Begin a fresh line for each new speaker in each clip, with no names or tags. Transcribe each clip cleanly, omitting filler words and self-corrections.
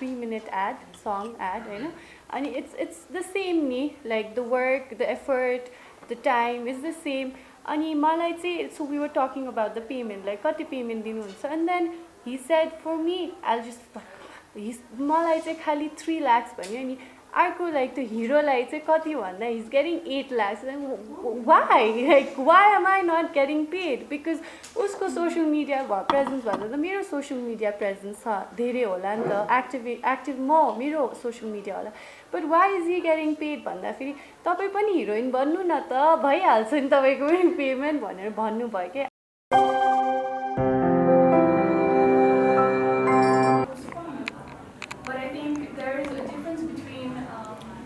3-minute song ad, and it's the same ni, like the work, the effort, the time is the same. Ani malai चाहिँ, so we were talking about the payment, like कति payment दिनुहुन्छ, and then he said for me I'll just मलाई चाहिँ खाली 3 lakhs भन्यो अनि अर्को like the hero लाई चाहिँ कति भन्दा he's getting 8 lakhs. Why? Like why am I not getting paid? Because उसको social media presence भन्दा त मेरो social media presence धेरै होला नि त, active म मेरो social media होला. But why is he getting paid भन्दा फेरि तपाई पनि हिरोइन बन्नु न त, भइहाल्छ नि तपाईको पनि पेमेन्ट भनेर भन्नु भयो के.
But I think there is a difference between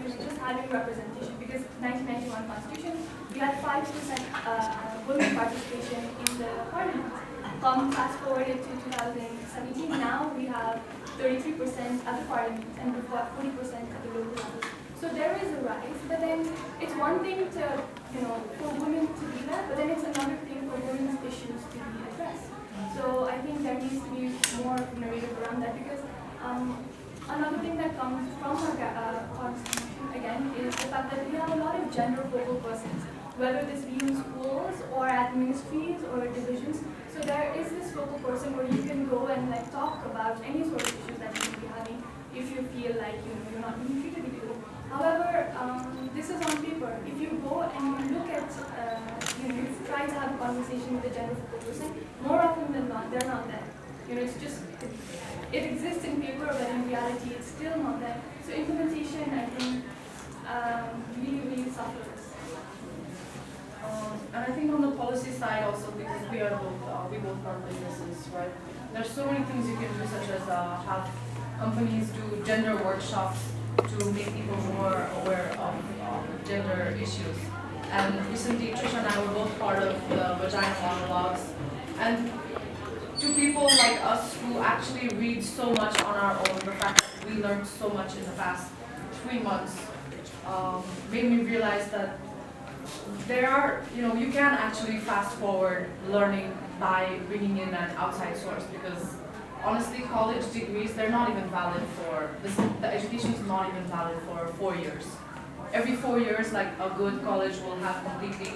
just having representation, because 1991 Constitution we had 5% women participation in the parliament. Come fast forward to 2017, now we have 33% at the parliament and we've got 40% at the local level. So there is a rise, but then it's one thing to, for women to be there, but then it's another thing for women's issues to be addressed. So I think there needs to be more narrative around that, because another thing that comes from our constitution again is the fact that we have a lot of gender focal persons, whether this be in schools or at ministries or divisions. So there is this focal person where you can go and like talk about any sort of issues that you may be having if you feel like you're not being treated equally. However, this is on paper. If you go and you look at, you try to have a conversation with a gender focal person, more often than not, they're not there. It's just, it exists in paper, but in reality, it's still not there. So implementation, I think, really, really suffers.
And I think on the policy side also, because we both run businesses, right? There's so many things you can do, such as have companies do gender workshops to make people more aware of gender issues. And recently, Trisha and I were both part of the Vagina Monologues. And to people like us who actually read so much on our own, the fact that we learned so much in the past 3 months made me realize that there are, you can actually fast forward learning by bringing in an outside source, because honestly, college degrees, they're not even valid for this. The education is not even valid for 4 years. Every 4 years, like a good college will have completely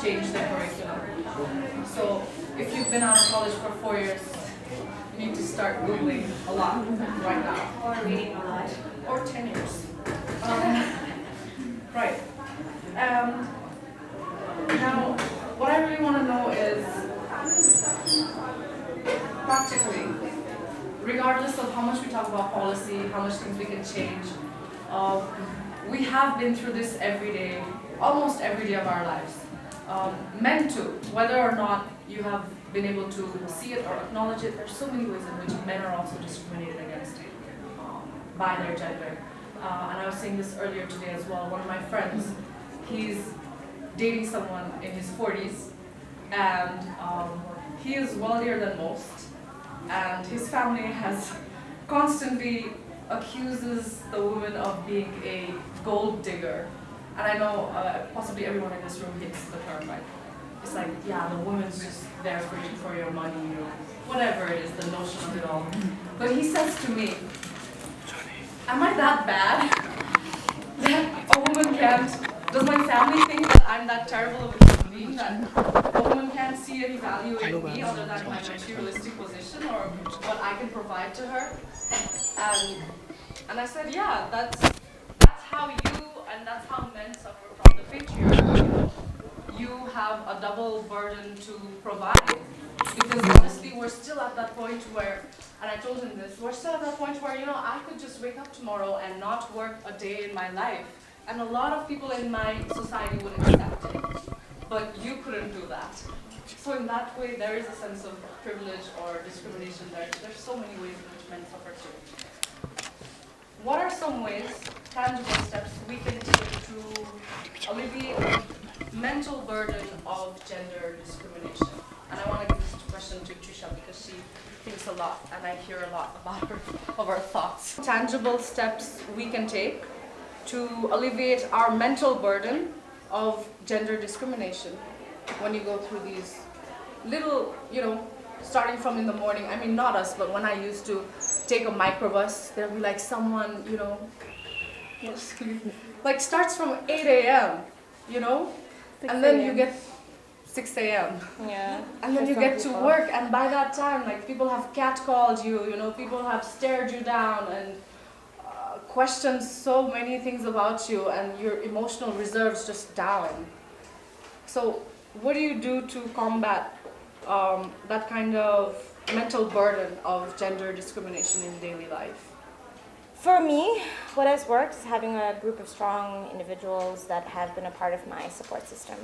changed their curriculum. So if you've been out of college for 4 years, you need to start Googling a lot right now.
Or reading a lot.
Or 10 years. Right. Now, what I really want to know is, practically, regardless of how much we talk about policy, how much things we can change, we have been through this every day, almost every day of our lives. Men too, whether or not you have been able to see it or acknowledge it, there's so many ways in which men are also discriminated against by their gender. And I was saying this earlier today as well. One of my friends, he's dating someone in his 40s, and he is wealthier than most, and his family has constantly accuses the woman of being a gold digger. And I know possibly everyone in this room hates the term, right? It's like, yeah, the woman's just there for your money, or whatever it is, the notion of it all. But he says to me, am I that bad that a woman can't? Does my family think that I'm that terrible of a human being that a woman can't see any value in me other than my materialistic position or what I can provide to her? And I said, yeah, that's how you and that's how men suffer from the patriarchy. You have a double burden to provide, because honestly, we're still at that point where, and I told him this, we're still at that point where, I could just wake up tomorrow and not work a day in my life. And a lot of people in my society would accept it. But you couldn't do that. So in that way, there is a sense of privilege or discrimination there. There's so many ways in which men suffer too. What are some ways, tangible steps we can take to alleviate the mental burden of gender discrimination? And I want to give this question to Trisha because she thinks a lot, and I hear a lot about her thoughts. Tangible steps we can take to alleviate our mental burden of gender discrimination when you go through these little, starting from in the morning. I mean, not us, but when I used to take a microbus, there'll be like someone, you know, like starts from 8 a.m., you know, and then you get 6 a.m.
Yeah.
And then you get to work, and by that time, like, people have catcalled you, you know, people have stared you down and questioned so many things about you, and your emotional reserves just down. So what do you do to combat that kind of mental burden of gender discrimination in daily life?
For me, what has worked is having a group of strong individuals that have been a part of my support system.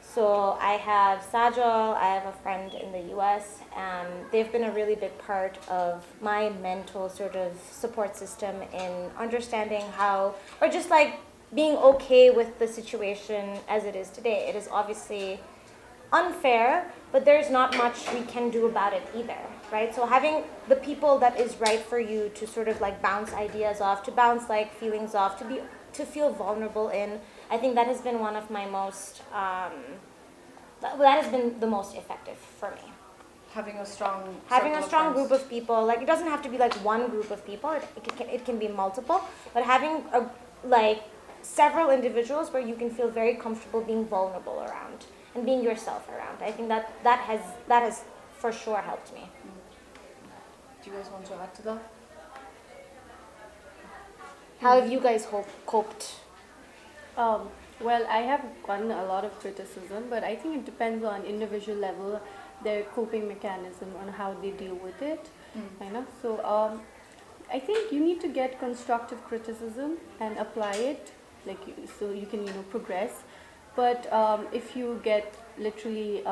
So I have Sajal, I have a friend in the US, and they've been a really big part of my mental sort of support system in understanding how, or just like being okay with the situation as it is today. It is obviously unfair, but there's not much we can do about it either, right? So having the people that is right for you to sort of like bounce ideas off, to bounce like feelings off, to feel vulnerable in, I think that has been one of my most, that has been the most effective for me.
Having a strong
Group of people, like it doesn't have to be like one group of people, it can be multiple, but having several individuals where you can feel very comfortable being vulnerable around and being yourself around. I think that has for sure helped me.
Do you guys want to add to that?
How have you guys coped?
Well, I have gotten a lot of criticism, but I think it depends on individual level, their coping mechanism, on how they deal with it. So I think you need to get constructive criticism and apply it, so you can progress. But if you get literally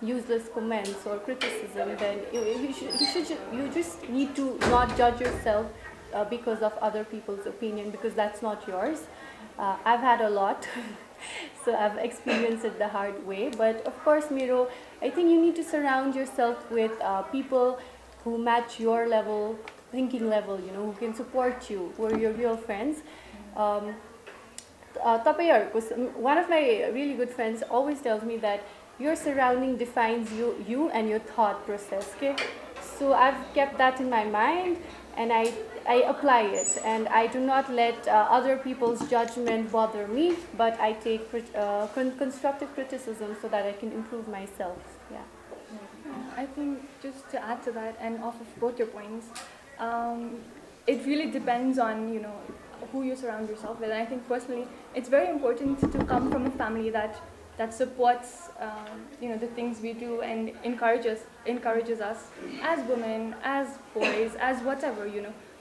useless comments or criticism, then you just need to not judge yourself because of other people's opinion, because that's not yours. I've had a lot, so I've experienced it the hard way. But of course, Miro, I think you need to surround yourself with people who match your thinking level, who can support you, who are your real friends. One of my really good friends always tells me that your surrounding defines you and your thought process. Okay, so I've kept that in my mind, and I apply it, and I do not let other people's judgment bother me, but I take constructive criticism so that I can improve myself. Yeah.
I think just to add to that, and off of both your points, it really depends on who you surround yourself with. And I think personally, it's very important to come from a family that supports the things we do and encourages us as women, as boys, as whatever,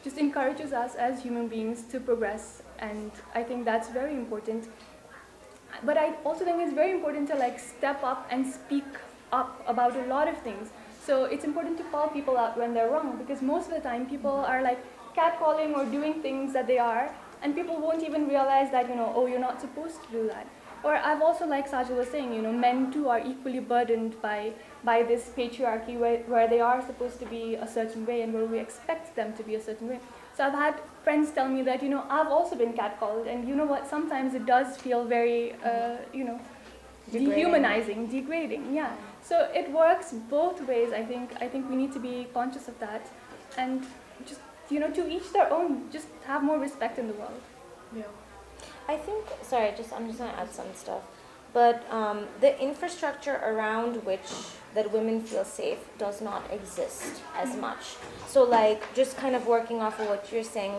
just encourages us as human beings to progress. And I think that's very important. But I also think it's very important to step up and speak up about a lot of things. So it's important to call people out when they're wrong, because most of the time people are catcalling or doing things that they are, and people won't even realize that you're not supposed to do that. Or I've also, like Sajal was saying, men too are equally burdened by this patriarchy where they are supposed to be a certain way and where we expect them to be a certain way. So I've had friends tell me that I've also been catcalled, and you know what, sometimes it does feel very dehumanizing, degrading. Yeah. So it works both ways. I think we need to be conscious of that, and just to each their own. Just have more respect in the world.
Yeah.
I think, I'm just going to add some stuff, but the infrastructure around which that women feel safe does not exist as much. So just kind of working off of what you're saying,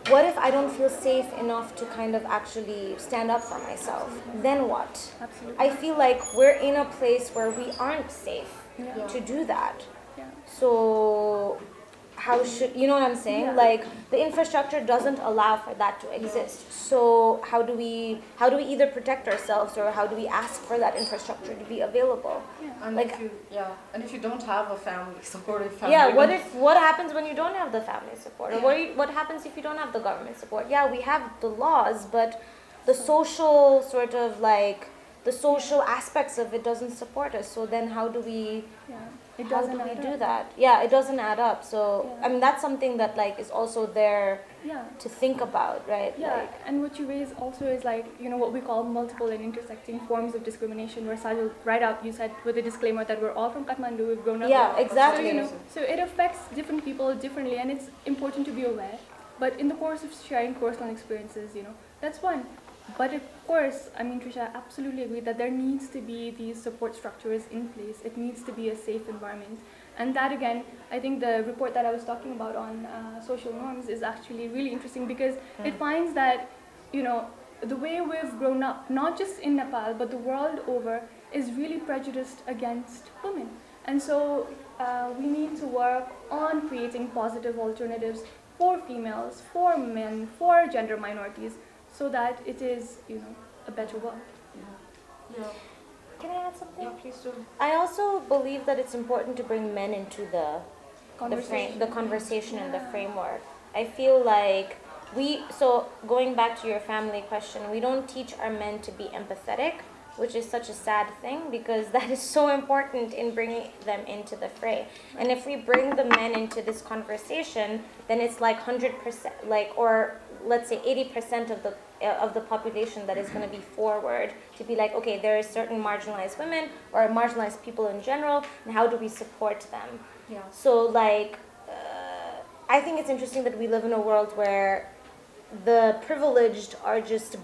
what if I don't feel safe enough to kind of actually stand up for myself? Then what?
Absolutely.
I feel like we're in a place where we aren't safe to do that.
Yeah.
So how should, you know what I'm saying?
Yeah.
The infrastructure doesn't allow for that to exist. So how do we either protect ourselves, or how do we ask for that infrastructure to be available?
Yeah. And if you don't have a supportive family.
Yeah, what happens when you don't have the family support? Or what happens if you don't have the government support? Yeah, we have the laws, but the social sort of the social aspects of it doesn't support us. So then how do we
It
how
doesn't
do we
add
do
up.
that? Yeah, it doesn't add up. So
Yeah.
I mean, that's something that like is also there
Yeah.
to think about, right?
Yeah,
Like,
and what you raise also is like, what we call multiple and intersecting forms of discrimination, where Sajal, right up, you said with a disclaimer that we're all from Kathmandu, we've grown up
yeah,
there.
exactly.
So it affects different people differently, and it's important to be aware. But in the course of sharing personal experiences, that's one. But of course, I mean, Trisha, I absolutely agree that there needs to be these support structures in place. It needs to be a safe environment. And that again, I think the report that I was talking about on social norms is actually really interesting because it finds that, the way we've grown up, not just in Nepal, but the world over, is really prejudiced against women. And so we need to work on creating positive alternatives for females, for men, for gender minorities, so that it is, a better world.
Yeah.
Can I add something?
Yeah, please do.
I also believe that it's important to bring men into the
Conversation.
the conversation and the
Yeah.
framework. I feel like so going back to your family question, we don't teach our men to be empathetic, which is such a sad thing because that is so important in bringing them into the fray. And if we bring the men into this conversation, then it's like 100%, or let's say 80% of the population that is going to be forward to be like, okay, there are certain marginalized women or marginalized people in general, and how do we support them?
Yeah.
So I think it's interesting that we live in a world where the privileged are just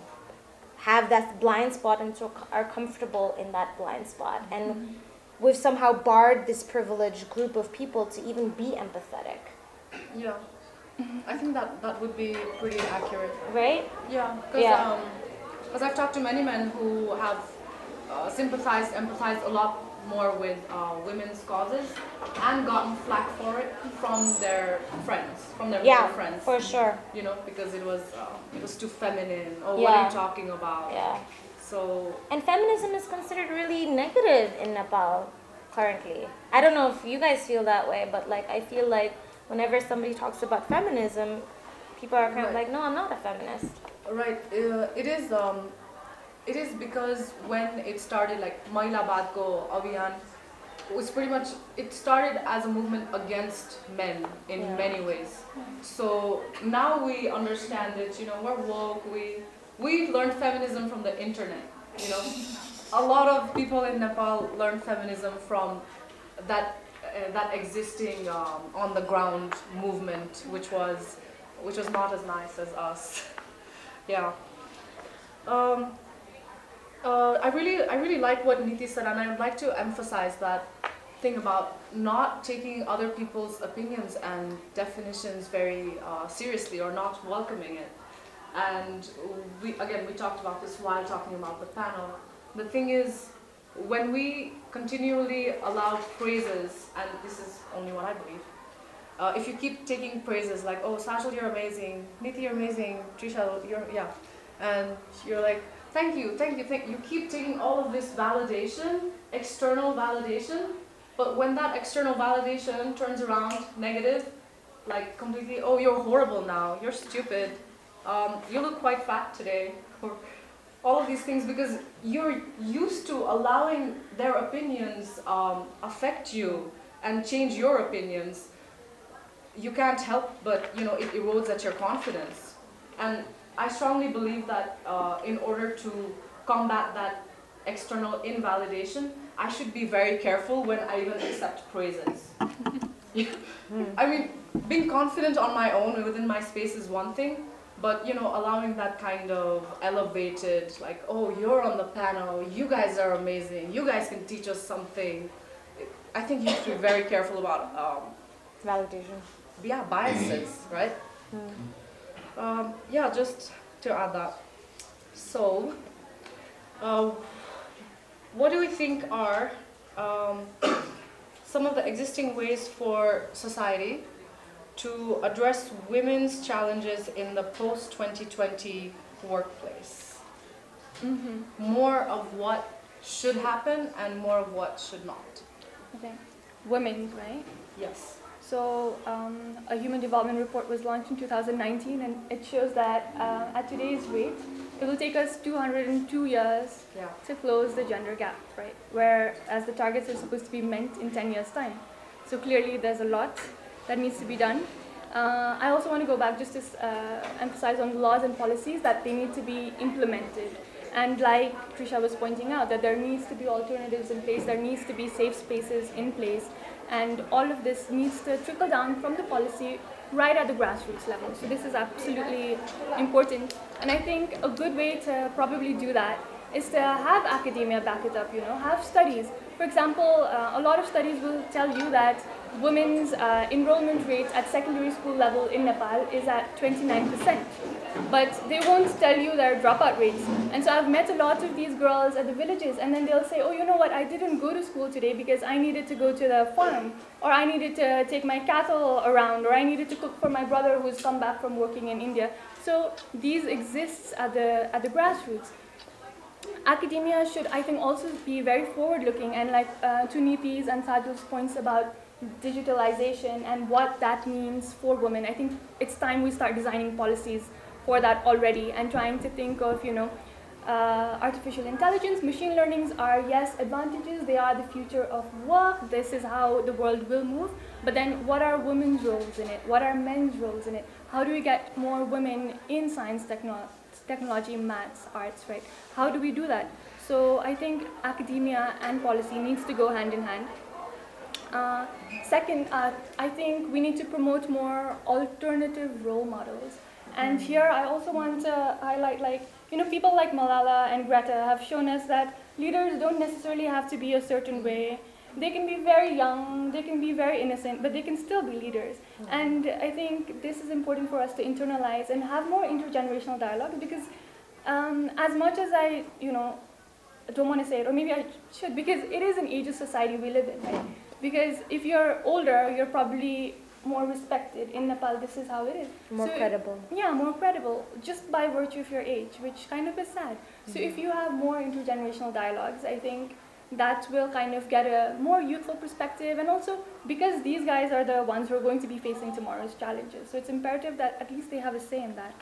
have that blind spot and so are comfortable in that blind spot, and we've somehow barred this privileged group of people to even be empathetic,
Yeah. I think that would be pretty accurate.
right?
Yeah,
Yeah.
because I've talked to many men who have empathized a lot more with women's causes and gotten flack for it from their friends, from their male friends.
For sure.
Because it was too feminine. Oh, what
Yeah.
are you talking about?
Yeah.
So
And feminism is considered really negative in Nepal currently. I don't know if you guys feel that way, but I feel like whenever somebody talks about feminism, people are kind of
Right.
like, no, I'm not a feminist.
right, it is because when it started, like Mahila Baat Ko Abhiyan was pretty much, it started as a movement against men in
Yeah.
many ways. So now we understand it, we're woke, we learned feminism from the internet, A lot of people in Nepal learned feminism from that existing on the ground movement, which was not as nice as us. Yeah. I really like what Niti said, and I would like to emphasize that thing about not taking other people's opinions and definitions very seriously, or not welcoming it. And we talked about this while talking about the panel. The thing is, when we continually allow praises, and this is only what I believe, if you keep taking praises like, oh, Sajal, you're amazing, Niti, you're amazing, Trisha, and you're like, thank you, you keep taking all of this validation, external validation, but when that external validation turns around negative, like completely, oh, you're horrible now, you're stupid, you look quite fat today, or all of these things, because you're used to allowing their opinions affect you and change your opinions. You can't help but, it erodes at your confidence. And I strongly believe that in order to combat that external invalidation, I should be very careful when I even accept praises. I mean, being confident on my own within my space is one thing, but allowing that kind of elevated, like, oh, you're on the panel, you guys are amazing, you guys can teach us something. I think you have to be very careful about
Validation.
biases, right? Just to add that. So, what do we think are some of the existing ways for society to address women's challenges in the post-2020 workplace? More of what should happen and more of what should not.
Okay. Women, right?
Yes.
So a human development report was launched in 2019, and it shows that at today's rate, it will take us 202 years to close the gender gap, right? Whereas the targets are supposed to be met in 10 years' time. So clearly there's a lot that needs to be done. I also want to go back just to emphasize on the laws and policies that they need to be implemented. And like Trisha was pointing out, that there needs to be alternatives in place, there needs to be safe spaces in place, and all of this needs to trickle down from the policy right at the grassroots level. So this is absolutely important. And I think a good way to probably do that is to have academia back it up, have studies. For example, a lot of studies will tell you that women's enrollment rate at secondary school level in Nepal is at 29%. But they won't tell you their dropout rates. And so I've met a lot of these girls at the villages, and then they'll say, oh, you know what, I didn't go to school today because I needed to go to the farm, or I needed to take my cattle around, or I needed to cook for my brother who's come back from working in India. So these exist at the grassroots. Academia should, I think, also be very forward-looking, and like to Niti's and Sajul's points about digitalization and what that means for women. I think it's time we start designing policies for that already, and trying to think of, artificial intelligence, machine learnings are, yes, advantages, they are the future of work, this is how the world will move, but then what are women's roles in it? What are men's roles in it? How do we get more women in science, technology, maths, arts, right? How do we do that? So I think academia and policy needs to go hand in hand. Second, I think we need to promote more alternative role models. And here I also want to highlight, people like Malala and Greta have shown us that leaders don't necessarily have to be a certain way. They can be very young, they can be very innocent, but they can still be leaders. And I think this is important for us to internalize and have more intergenerational dialogue, because as much as I, don't want to say it, or maybe I should, because it is an ageist society we live in, right? Because if you're older, you're probably more respected. In Nepal, this is how it is.
More credible.
Yeah, more credible, just by virtue of your age, which kind of is sad. So if you have more intergenerational dialogues, I think that will kind of get a more youthful perspective, and also because these guys are the ones who are going to be facing tomorrow's challenges. So it's imperative that at least they have a say in that.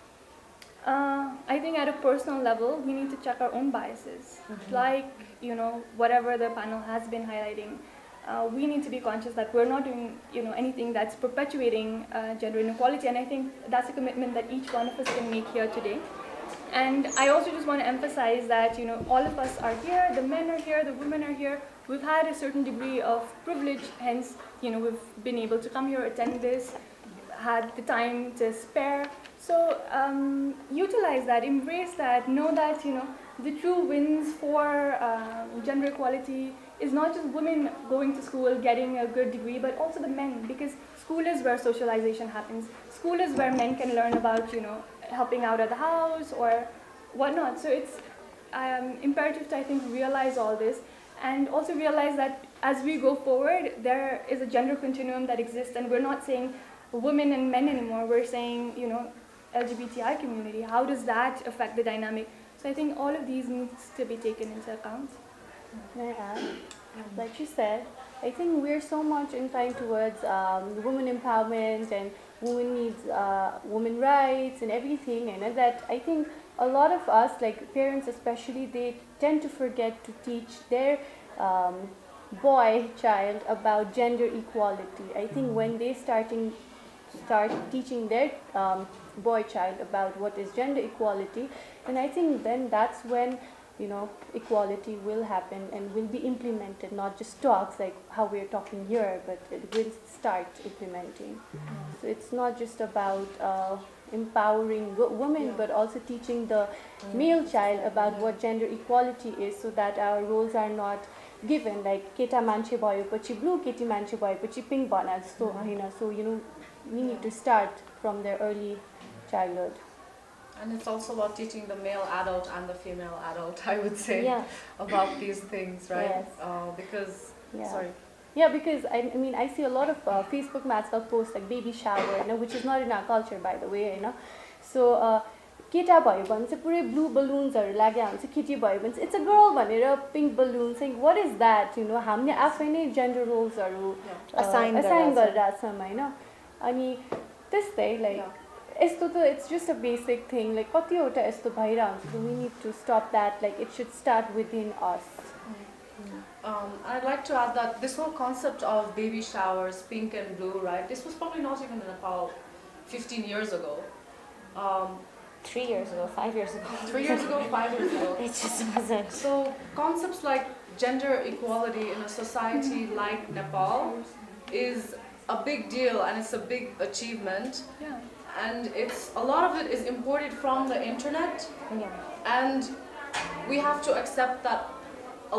I think at a personal level, we need to check our own biases. Like, whatever the panel has been highlighting, we need to be conscious that we're not doing, anything that's perpetuating gender inequality. And I think that's a commitment that each one of us can make here today. And I also just want to emphasize that, all of us are here, the men are here, the women are here. We've had a certain degree of privilege, hence, we've been able to come here, attend this, had the time to spare. So utilize that, embrace that, know that, the true wins for gender equality is not just women going to school, getting a good degree, but also the men, because school is where socialization happens. School is where men can learn about, helping out at the house or whatnot. So it's imperative to, I think, realize all this, and also realize that as we go forward, there is a gender continuum that exists, and we're not saying women and men anymore. We're saying, LGBTI community. How does that affect the dynamic? So I think all of these needs to be taken into account.
Can I add? Like you said, I think we're so much inclined towards women empowerment and women needs women rights and everything, and that I think a lot of us, like parents especially, they tend to forget to teach their boy child about gender equality. I think when they start teaching their boy child about what is gender equality, and I think then that's when equality will happen and will be implemented, not just talks like how we're talking here, but it will start implementing. So it's not just about empowering women, but also teaching the male child about what gender equality is, so that our roles are not given like keta manche bhayopachi blue, keti manche bhayopachi pink bana jasto haina. So we need to start from their early childhood.
And it's also about teaching the male adult and the female adult, I would say, about these things, right?
Yes.
Sorry.
Yeah, because I see a lot of Facebook mascot posts like baby shower, which is not in our culture, by the way, So केटा भयो भने चाहिँ पुरै blue बलुन्सहरू लाग्या हुन्छ, केटी भयो भने चाहिँ इट्स अ गर्ल भनेर पिङ्क बलुन चाहिँ वाट इज द्याट हामीले आफै नै जेन्डर रोल्सहरू
Assign
गरिरहेको छौँ होइन. अनि त्यस्तै लाइक यस्तो त it's just a basic thing like कतिवटा यस्तो भइरहन्छ. We need to stop that like it should start within us.
I'd like to add that this whole concept of baby showers, pink and blue, right? This was probably not even in Nepal 15 years ago.
3 years ago, 5 years ago.
3 years ago, 5 years ago.
It just wasn't.
So concepts like gender equality in a society like Nepal is a big deal, and it's a big achievement.
Yeah.
And a lot of it is imported from the internet,
Yeah.
and we have to accept that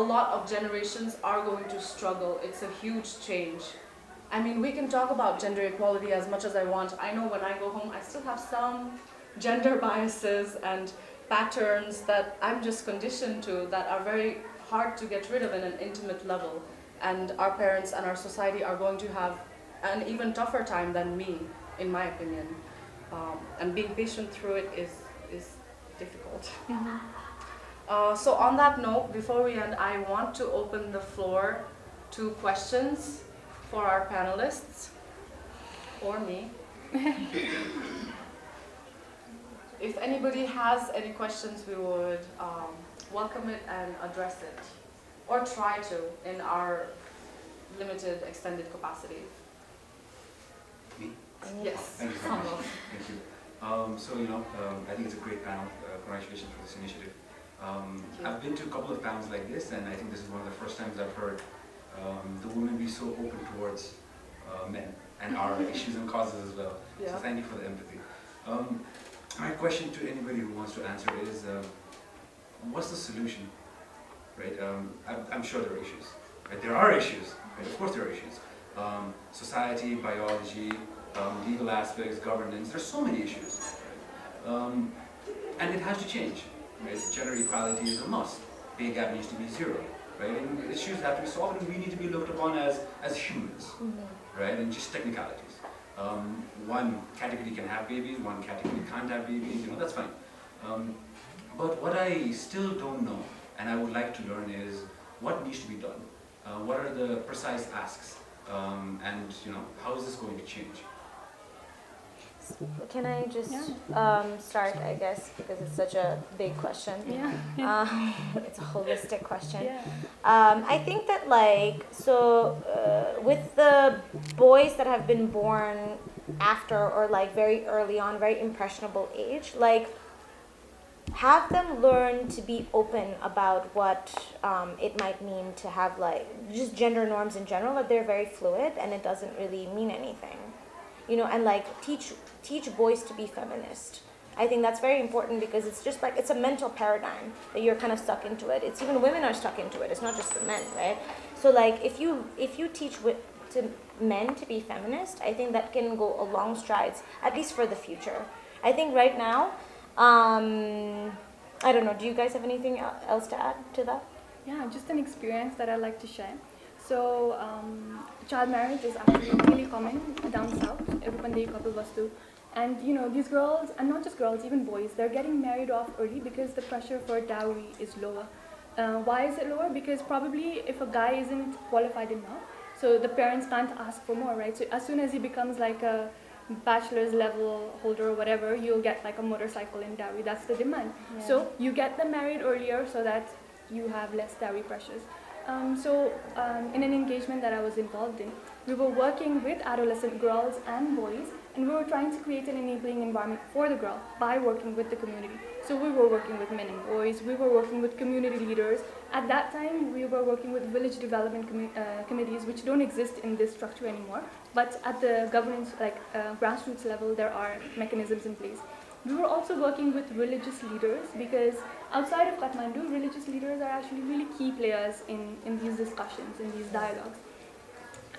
a lot of generations are going to struggle. It's a huge change. I mean, we can talk about gender equality as much as I want. I know when I go home, I still have some gender biases and patterns that I'm just conditioned to that are very hard to get rid of in an intimate level. And our parents and our society are going to have an even tougher time than me, in my opinion. And being patient through it is difficult. So on that note, before we end, I want to open the floor to questions for our panelists, or me. If anybody has any questions, we would welcome it and address it, or try to in our limited, extended capacity.
Me?
Yes.
Thank you very much. Thank you. So, I think it's a great panel. Congratulations for this initiative. I've been to a couple of panels like this, and I think this is one of the first times I've heard the women be so open towards men and our issues and causes as well.
Yeah.
So thank you for the empathy. My question to anybody who wants to answer is, what's the solution? Right? I'm sure there are issues. Right? There are issues. Right? Of course there are issues. Society, biology, legal aspects, governance. There's so many issues. And it has to change. Right? Gender equality is a must. Pay gap needs to be 0. Right? And issues have to be solved, and we need to be looked upon as humans. Right? And just technicalities. One category can have babies, one category can't have babies. That's fine. But what I still don't know, and I would like to learn, is what needs to be done. What are the precise asks, and how is this going to change?
Can I just start, I guess, because it's such a big question.
Yeah.
It's a holistic question.
Yeah.
I think that with the boys that have been born after or very early on, very impressionable age, have them learn to be open about what it might mean to have just gender norms in general, that they're very fluid and it doesn't really mean anything. And teach boys to be feminist. I think that's very important because it's just it's a mental paradigm that you're kind of stuck into it. It's even women are stuck into it. It's not just the men, right? So if you teach to men to be feminist, I think that can go a long strides, at least for the future. I think right now, I don't know, do you guys have anything else to add to that?
Yeah, just an experience that I'd like to share. So, child marriage is actually really common down south. Everybody couple vastu. And these girls, and not just girls, even boys, they're getting married off early because the pressure for dowry is lower. Why is it lower? Because probably if a guy isn't qualified enough, so the parents can't ask for more, right? So as soon as he becomes a bachelor's level holder or whatever, you'll get a motorcycle in dowry. That's the demand.
Yeah.
So you get them married earlier so that you have less dowry pressures. In an engagement that I was involved in, we were working with adolescent girls and boys, and we were trying to create an enabling environment for the girl by working with the community. So we were working with men and boys, we were working with community leaders. At that time, we were working with village development committees, which don't exist in this structure anymore. But at the governance, grassroots level, there are mechanisms in place. We were also working with religious leaders because outside of Kathmandu, religious leaders are actually really key players in these discussions, in these dialogues.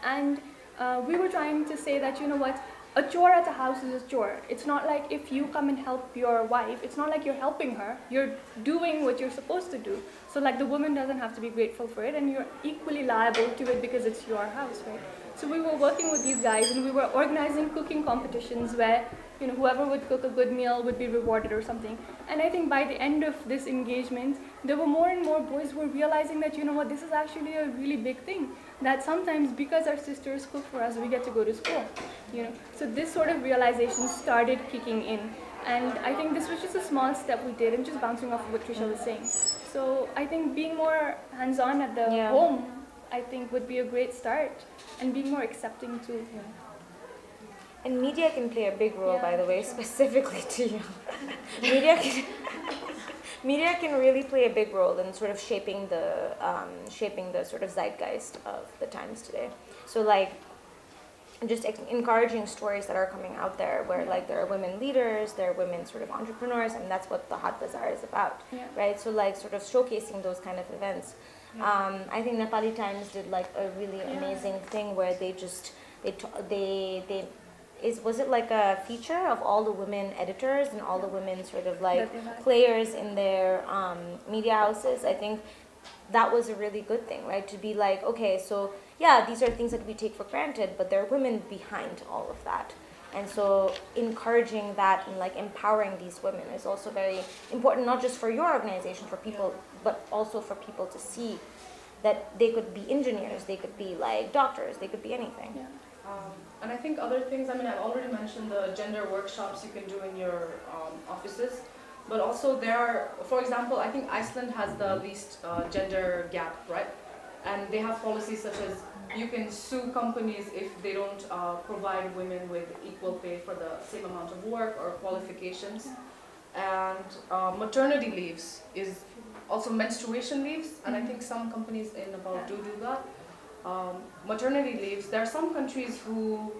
And we were trying to say that, a chore at a house is a chore. It's not like if you come and help your wife, it's not like you're helping her, you're doing what you're supposed to do. So the woman doesn't have to be grateful for it, and you're equally liable to it because it's your house, right? So we were working with these guys, and we were organizing cooking competitions where whoever would cook a good meal would be rewarded or something. And I think by the end of this engagement, there were more and more boys who were realizing that, this is actually a really big thing. That sometimes because our sisters cook for us, we get to go to school. So this sort of realization started kicking in. And I think this was just a small step we did, and just bouncing off of what Trisha was saying. So I think being more hands-on at the home, I think would be a great start, and being more accepting too.
And media can play a big role, by the way, specifically to you. Media can really play a big role in sort of shaping the sort of zeitgeist of the times today. So like, just encouraging stories that are coming out there where like there are women leaders, there are women sort of entrepreneurs, and that's what the Hot Bazaar is about, right? So like sort of showcasing those kind of events. I think Nepali Times did like a really amazing thing where was it like a feature of all the women editors and all the women sort of like players in their media houses? I think that was a really good thing, right? To be like, okay, so yeah, these are things that we take for granted, but there are women behind all of that. And so encouraging that and like empowering these women is also very important, not just for your organization, for people, but also for people to see that they could be engineers, they could be like doctors, they could be anything.
And I think other things, I've already mentioned the gender workshops you can do in your offices, but also there are, for example, I think Iceland has the least gender gap, right? And they have policies such as you can sue companies if they don't provide women with equal pay for the same amount of work or qualifications. And maternity leaves is also menstruation leaves, and I think some companies in Nepal do that. Maternity leaves, there are some countries who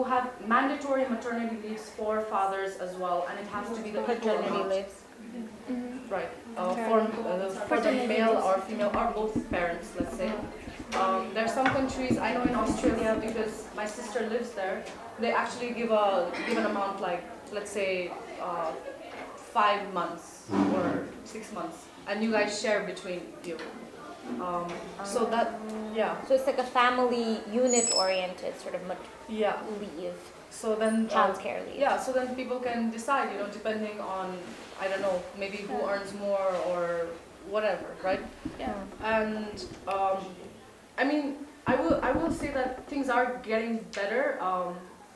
have mandatory maternity leaves for fathers as well, and it has to be the
Paternity
equal amount.
leaves.
Right, for the male or female or both parents, let's say. There are some countries, I know in Australia, because my sister lives there, they actually give an amount like, let's say, 5 months or 6 months, and you guys share between you. So that,
So it's like a family unit-oriented sort of leave.
So then
childcare leave.
Yeah, so then people can decide, depending on, I don't know, maybe who earns more or whatever, right?
Yeah.
And I will say that things are getting better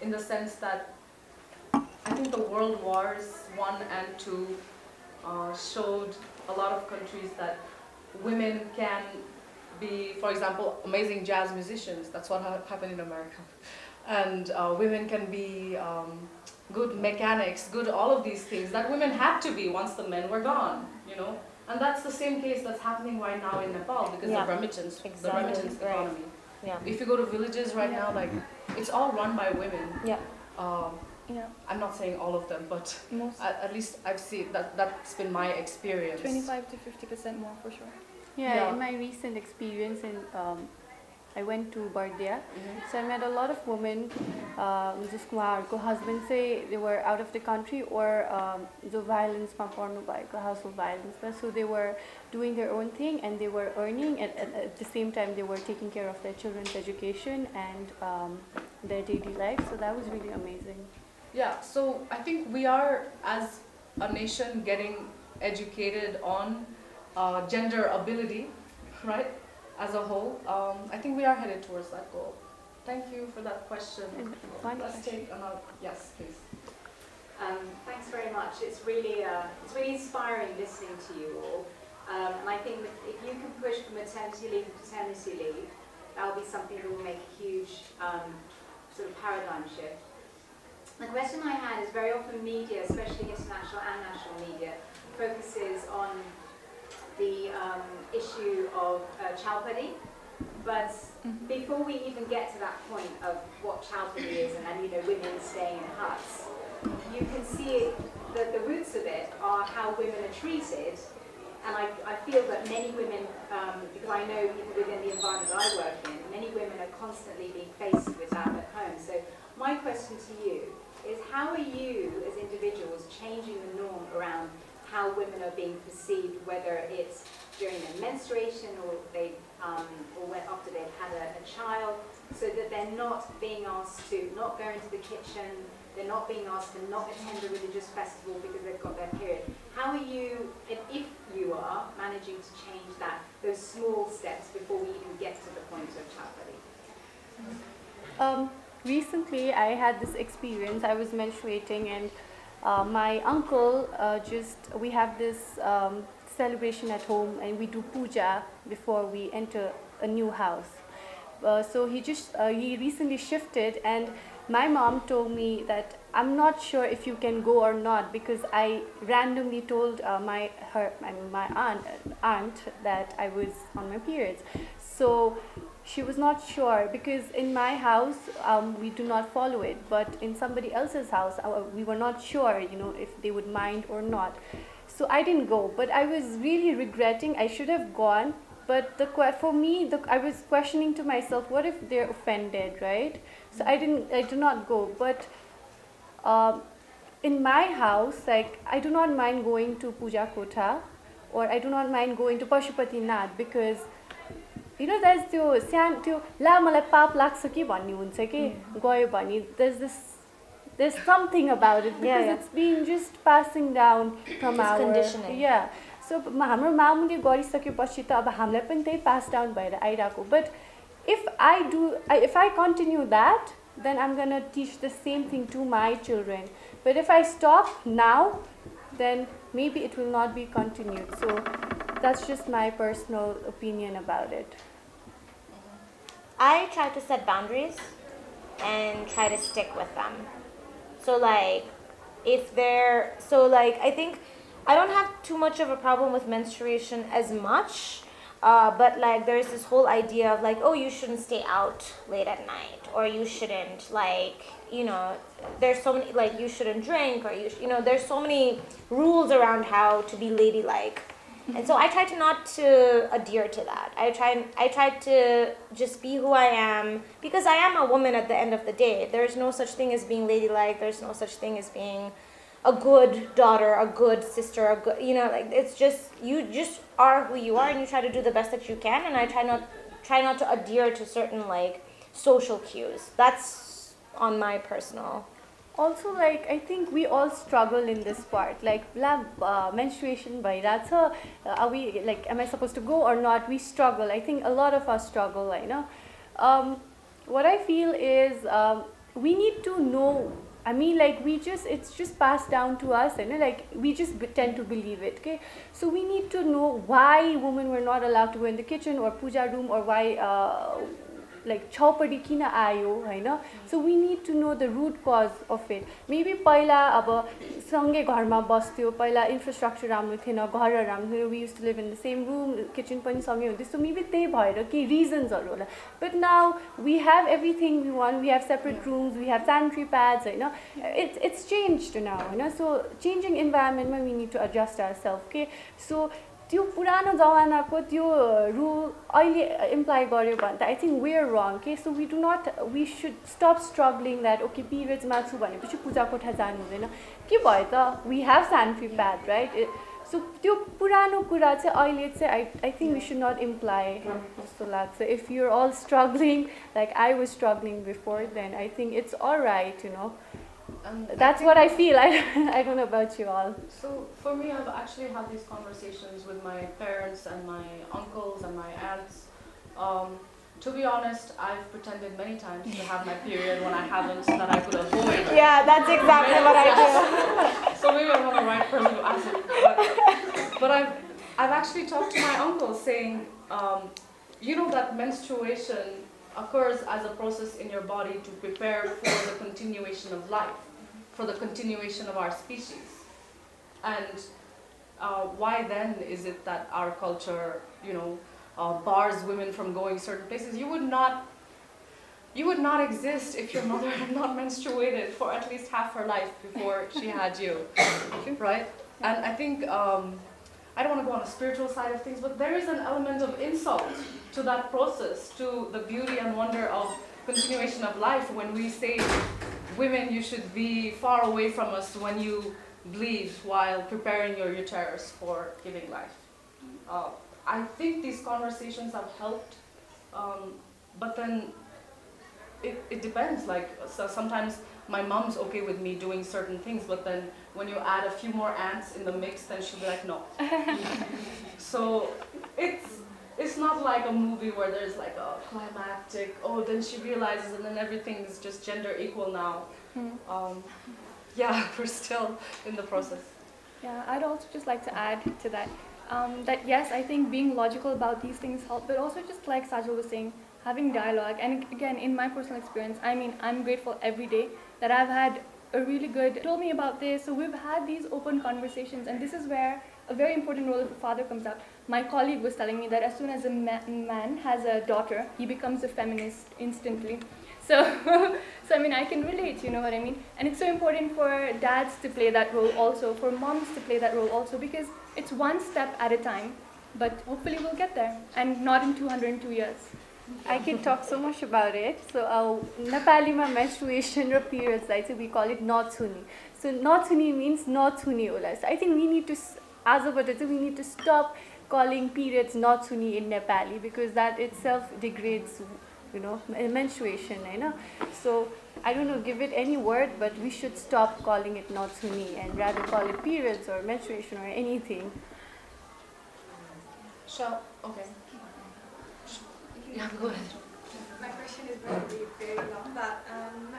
in the sense that I think the World Wars 1 and 2 showed a lot of countries that women can be, for example, amazing jazz musicians. That's what happened in America. And women can be good mechanics, good all of these things that women had to be once the men were gone, And that's the same case that's happening right now in Nepal because of remittance, the remittance economy.
Yeah.
If you go to villages right now, like it's all run by women.
Yeah.
I'm not saying all of them, but at least I've seen that's been my experience.
25 to 50% more for sure.
In my recent experience I went to Bardia, so I met a lot of women just उहाँहरूको husband say they were out of the country or जो violence मा पर्नु भएको household violence, so they were doing their own thing and they were earning, and at the same time they were taking care of their children's education and their daily life. So that was really amazing.
Yeah, so I think we are, as a nation, getting educated on gender ability, right, as a whole. I think we are headed towards that goal. Thank you for that question. Let's take another. Yes, please.
Thanks very much. It's really inspiring listening to you all. And I think that if you can push for maternity leave and paternity leave, that will be something that will make a huge sort of paradigm shift. The question I had is very often media, especially international and national media, focuses on the issue of childbirthing. But before we even get to that point of what childbirthing is and women staying in huts, you can see that the roots of it are how women are treated. And I feel that many women, because I know even within the environment that I work in, many women are constantly being faced with that at home. So my question to you is, how are you as individuals changing the norm around how women are being perceived, whether it's during their menstruation or after they've had a child, so that they're not being asked to not go into the kitchen, they're not being asked to not attend a religious festival because they've got their period. How are you, and if you are, managing to change those small steps before we even get to the point of childbirth?
Recently, I had this experience. I was menstruating, and my uncle we have this celebration at home, and we do puja before we enter a new house. So he recently shifted, and my mom told me that I'm not sure if you can go or not, because I randomly told my aunt that I was on my periods. So she was not sure, because in my house we do not follow it, but in somebody else's house we were not sure, if they would mind or not. So I didn't go, but I was really regretting. I should have gone, but I was questioning to myself, what if they're offended, right? So I did not go. But in my house, like, I do not mind going to Puja Kotha, or I do not mind going to Pashupati Nath, because there's त्यो ला मलाई पाप लाग्छ कि भन्ने हुन्छ कि गयो भने there's something about it, because it's being just passing down from
it's
our
conditioning.
So हाम्रो मामुले गरिसकेपछि त अब हामीलाई पनि त्यही pass down भएर आइरहेको. But if I continue that, then I'm going to teach the same thing to my children. But if I stop now, then maybe it will not be continued. So that's just my personal opinion about it.
I try to set boundaries and try to stick with them. So like, I think I don't have too much of a problem with menstruation as much, but like there's this whole idea of like, oh, you shouldn't stay out late at night, or you shouldn't there's so many, like, you shouldn't drink, or there's so many rules around how to be ladylike. And so I try to not to adhere to that. I try to just be who I am, because I am a woman at the end of the day. There's no such thing as being ladylike. There's no such thing as being a good daughter, a good sister, it's just, you just are who you are, and you try to do the best that you can. And I try not to adhere to certain like social cues. That's on my personal.
Also, like, I think we all struggle in this part. Like, menstruation bhairachha, are we, like, am I supposed to go or not? We struggle. I think a lot of us struggle, what I feel is we need to know. I mean, like, it's just passed down to us, and like, we just tend to believe it, okay? So we need to know why women were not allowed to go in the kitchen or puja room, or why like chaupadi kina ayo, Hahn? So we need to know the root cause of it. Maybe पहिला अब सँगै घरमा बस्थ्यो, पहिला infrastructure राम्रो थिएन, घर राम्रो थिएन, we used to live in the same room, kitchen पनि सँगै हुन्थ्यो. So maybe त्यही भएर के reasonsहरु होला. But now we have everything we want. We have separate rooms, we have sanitary pads, Hahn? It's changed now, Hahn? So changing environment मा we need to adjust ourselves, okay? So त्यो पुरानो जमानाको त्यो rule अहिले imply गर्यो भने त I think we're wrong, okay? So we should stop struggling that, okay, periods मा छु भनेपछि पूजा कोठा जानु हुँदैन. के भयो त? We have sanitary pad, right? So त्यो पुरानो कुरा चाहिँ अहिले चाहिँ I think we should not imply जस्तो लाग्छ. If you're all struggling like I was struggling before, then I think it's all right, That's what I feel. I don't know about you all.
So for me, I've actually had these conversations with my parents and my uncles and my aunts. To be honest, I've pretended many times to have my period when I haven't, so that I could avoid.
Yeah, that's exactly what I do.
So maybe I'm not the right person to ask it. But I've actually talked to my uncle saying, that menstruation occurs as a process in your body to prepare for the continuation of life, for the continuation of our species. And why then is it that our culture, bars women from going certain places? You would not exist if your mother had not menstruated for at least half her life before she had you, right? And I think, I don't want to go on the spiritual side of things, but there is an element of insult to that process, to the beauty and wonder of continuation of life, when we say, women, you should be far away from us when you bleed while preparing your uterus for giving life. I think these conversations have helped, but then it depends. Like, so sometimes my mom's okay with me doing certain things, but then when you add a few more ants in the mix, then she'll be like, no. So it's not like a movie where there's like a climactic, oh, then she realizes and then everything is just gender equal now. Yeah, we're still in the process.
Yeah, I'd also just like to add to that, that yes, I think being logical about these things help, but also just like Sajal was saying, having dialogue. And again, in my personal experience, I mean, I'm grateful every day that I've had a really good, told me about this, so we've had these open conversations, and this is where a very important role of the father comes up. My colleague was telling me that as soon as a man has a daughter, he becomes a feminist instantly. So, so I mean, I can relate, you know what I mean? And it's so important for dads to play that role also, for moms to play that role also, because it's one step at a time, but hopefully we'll get there, and not in 202 years.
I can talk so much about it. So, Nepalima menstruation or periods, right? So we call it not huni. So not huni means not huni ola. So I think we need to, as of it, we need to stop calling periods not huni in Nepali, because that itself degrades, you know, menstruation, I know. So I don't know, give it any word, but we should stop calling it not huni and rather call it periods or menstruation or anything.
Okay. Yeah, go ahead.
My question is going to be very long, but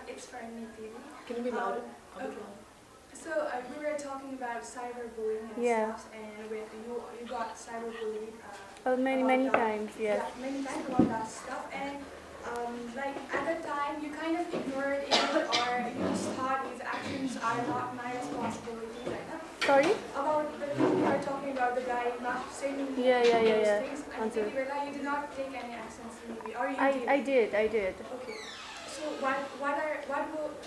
it's for Niti.
Can you be louder?
Okay. So we were talking about cyberbullying and stuff, and when you got cyberbullied.
Many times, yes.
Yeah, many times about that stuff, and like at the time you kind of ignored it, or you just thought these actions are not my responsibility, like that.
Sorry?
About the thing you were talking about, the guy not saying those things, and you did not take any actions maybe, or you did.
I did.
Okay. So what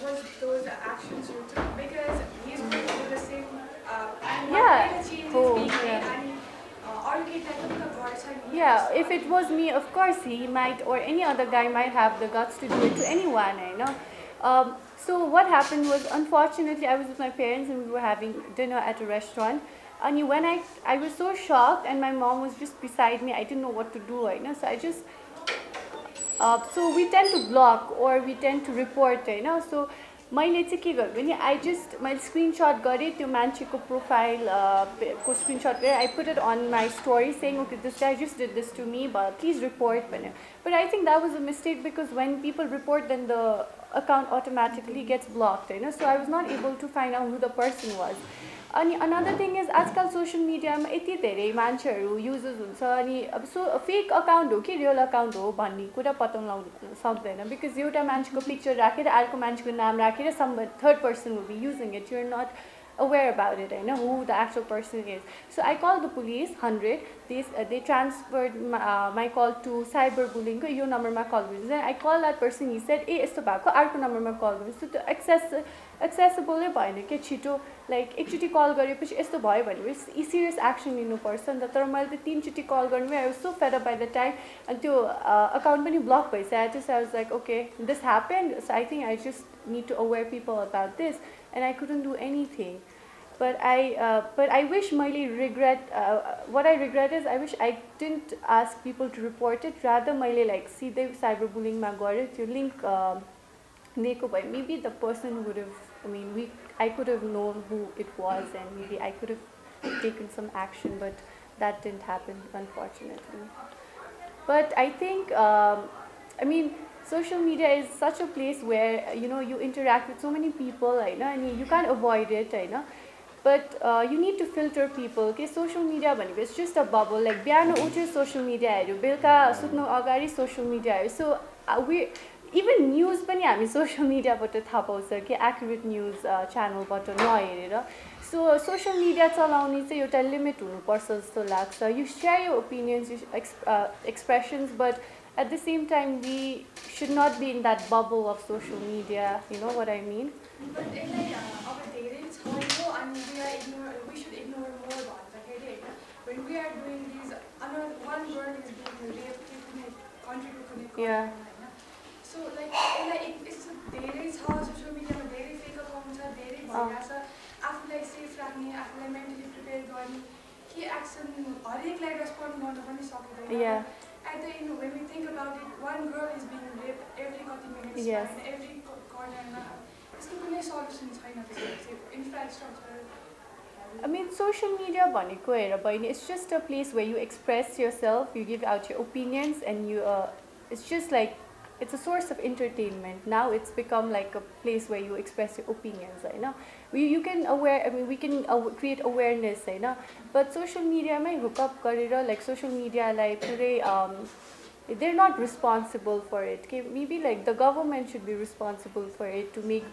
was those actions you took? Because he's going to do the same.
Yeah, if it was me, of course he might, or any other guy might have the guts to do it to anyone, I know. So what happened was, unfortunately, I was with my parents and we were having dinner at a restaurant. And when I was so shocked, and my mom was just beside me, I didn't know what to do, I know. So I just, so we tend to block or we tend to report, I know. So मैले चाहिँ के गर्छु भने मैले screenshot गरेँ त्यो मान्छेको profile को स्क्रिनशट गरेर I put it on my story saying, okay, this guy just did this to me, but please report भनेर. But I think that was a mistake, because when people report, then the account automatically gets blocked, you know. So I was not able to find out who the person was. अनि another thing is, आजकल social मिडियामा यति धेरै मान्छेहरू users हुन्छ, अनि अब so fake account हो कि रियल अकाउन्ट हो भन्ने कुरा पत्ता लगाउन सक्दैन, बिकज एउटा मान्छेको पिक्चर राखेर अर्को मान्छेको नाम राखेर some third person will be using it. You're not aware about it, I know who the actual person is. So I called the police, 100. They transferred my call to cyberbullying. Your number ma call गर्नु. Then I called that person. He said, "ए यस्तो भएको अर्को नम्बरमा कल गर्नु." So त्यो accessible भएन के छिटो, like एकचोटि कल गरेपछि यस्तो भयो भनेपछि serious action लिनुपर्छ नि त. तर मैले त तीनचोटि कल गर्नुमै I was so fed up by the time, and त्यो account पनि block भइसक्यो. So I was like, okay, this happened. So I think I just need to aware people about this, and I couldn't do anything. But I wish what I regret is I wish I didn't ask people to report it. Rather, like सीधै cyberbullying मा गरे त्यो link दिएको भए maybe the person would have, I could have known who it was, and maybe I could have taken some action, but that didn't happen, unfortunately. But I think social media is such a place where you interact with so many people, and you can't avoid it, but you need to filter people. Okay, social media it's just a bubble. Like biano uche social media herio, belka sutnu agari social media herio. So we even news pani हामी social media बाट थाहा पाउँछ कि accurate news channel बाट नहेरेर. So social media चलाउने चाहिँ एउटा limit हुनुपर्छ जस्तो लाग्छ. You share your opinions, expressions, but at the same time we should not be in that bubble of social media. You know what I mean?
But we should ignore more about it. When we are doing these, one girl is being raped in a country.
Yeah.
So it's धेरै छ social media मा धेरै fake account छ, धेरै भइरहेछ. आफूलाई safe राख्ने, आफूलाई mentally prepare गर्ने, के action हरेकलाई respond गर्न पनि सकिदैन.
Yeah.
At the end, when we think about it, one girl is being raped every 30 minutes,
yes.
in every corner. त्यस्तो कुनै सल्युसन छैन त्यसको infrastructure
I mean, social media bhaneko hera bhayini, it's just a place where you express yourself, you give out your opinions, and it's just like, it's a source of entertainment. Now it's become like a place where you express your opinions, you know. You can we can create awareness, you know. But social media may hook up garera, like social media like today, they're not responsible for it. Okay? Maybe like the government should be responsible for it to make